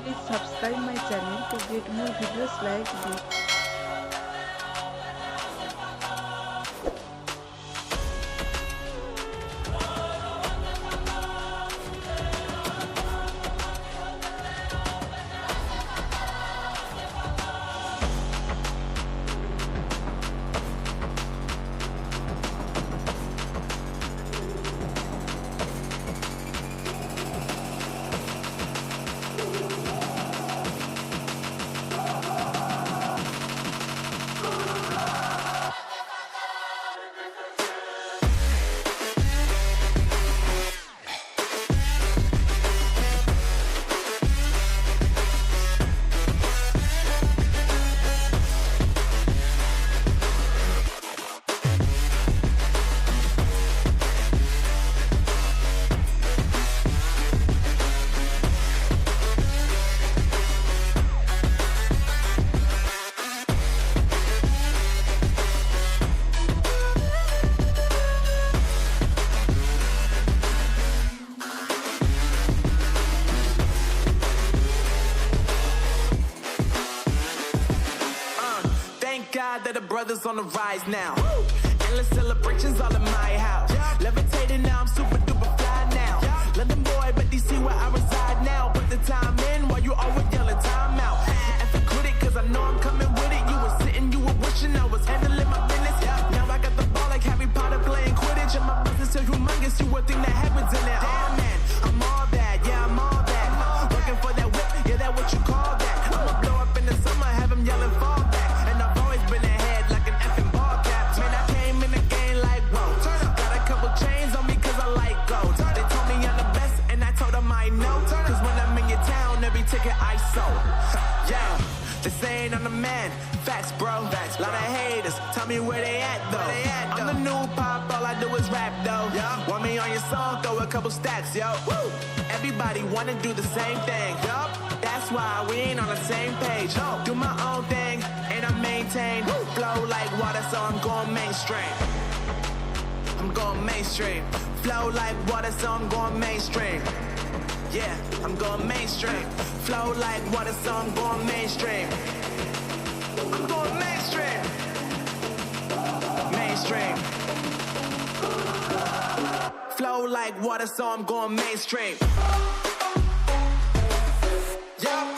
Please subscribe my channel to get more videos like this. God that the brothers on the rise now. Endless celebrations all in my house. Levitating now, I'm super duper fly now. London boy, but DC where I reside now. Put the time in while you always yelling time out. And for quit it, cause I know I'm coming with it. You were sitting, you were wishing I was handling my business. Now I got the ball like Harry Potter playing Quidditch. And my business so humongous, you would think that happens in it. Damn man, I'm all that, yeah, I'm all that. Looking for that whip, yeah, that what you call that. I'ma blow up in the summer, have them yelling fall back. Been ahead like an effing ball cap. Man, I came in the game like, whoa. Got a couple chains on me cause I like gold. They told me I'm the best and I told them I know. Cause when I'm in your town, every ticket I sold. Yeah, they saying I'm the man. Facts, bro. Lot of haters, tell me where they at though. I'm the new pop, all I do is rap though. Want me on your song, throw a couple stacks, yo. Everybody wanna do the same thing. That's why we ain't on the same page. Do my own thing and I maintain. Flow like water, so I'm going mainstream. I'm going mainstream. Flow like water, so I'm going mainstream. Yeah, I'm going mainstream. Flow like water, so I'm going mainstream. I'm going mainstream. Mainstream. Flow like water, so I'm going mainstream. Yeah.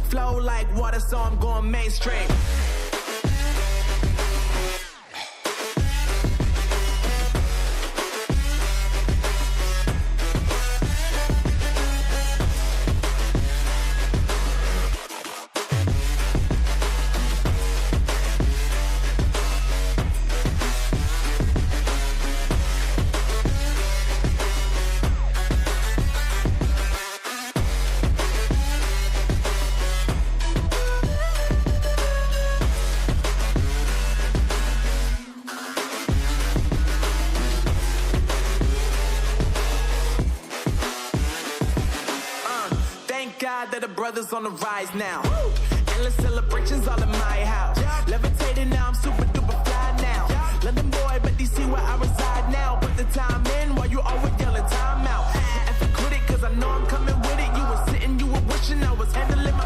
Flow like water, so I'm going mainstream. God that the brothers on the rise now. Endless celebrations all in my house. Levitating now, I'm super duper fly now. London boy, but DC where I reside now. Put the time in while you always yelling time out. And for quit it, cause I know I'm coming with it. You were sitting, you were wishing I was handling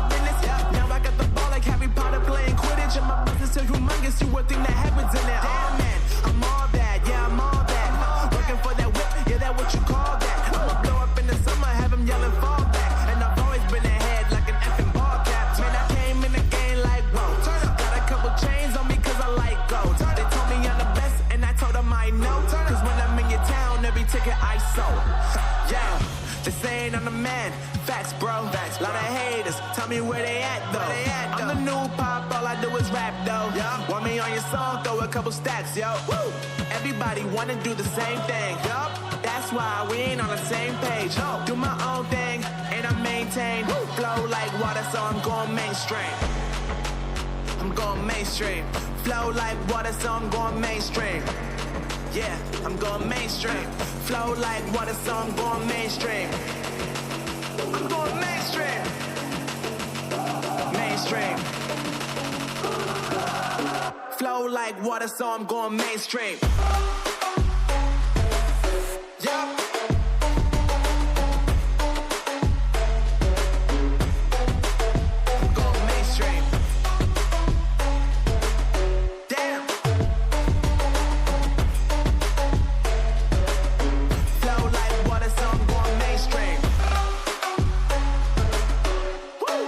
Just saying I'm the man. Facts, bro. Lot of haters. Tell me where they at, though. I'm the new pop. All I do is rap, though. Want me on your song? Throw a couple stacks, yo. Woo! Everybody wanna do the same thing. Yup. That's why we ain't on the same page. Do my own thing, and I maintain. Flow like water, so I'm going mainstream. I'm going mainstream. Flow like water, so I'm going mainstream. Yeah, I'm going mainstream. Flow like water, so I'm going mainstream. I'm going mainstream. Mainstream. Flow like water, so I'm going mainstream. Yup. I'm going mainstream. Damn. Flow like water, so I'm going mainstream. Woo.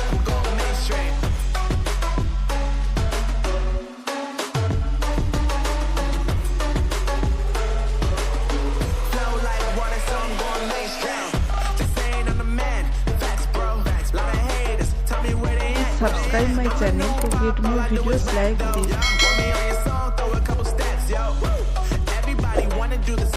I'm going mainstream. Flow like water, so I'm going mainstream. Just saying I'm the man. Facts, bro. Lot of haters. Tell me where they at. Subscribe my channel to get more videos like this. Want me on your song? Throw a couple stats, yo. Everybody wanna do the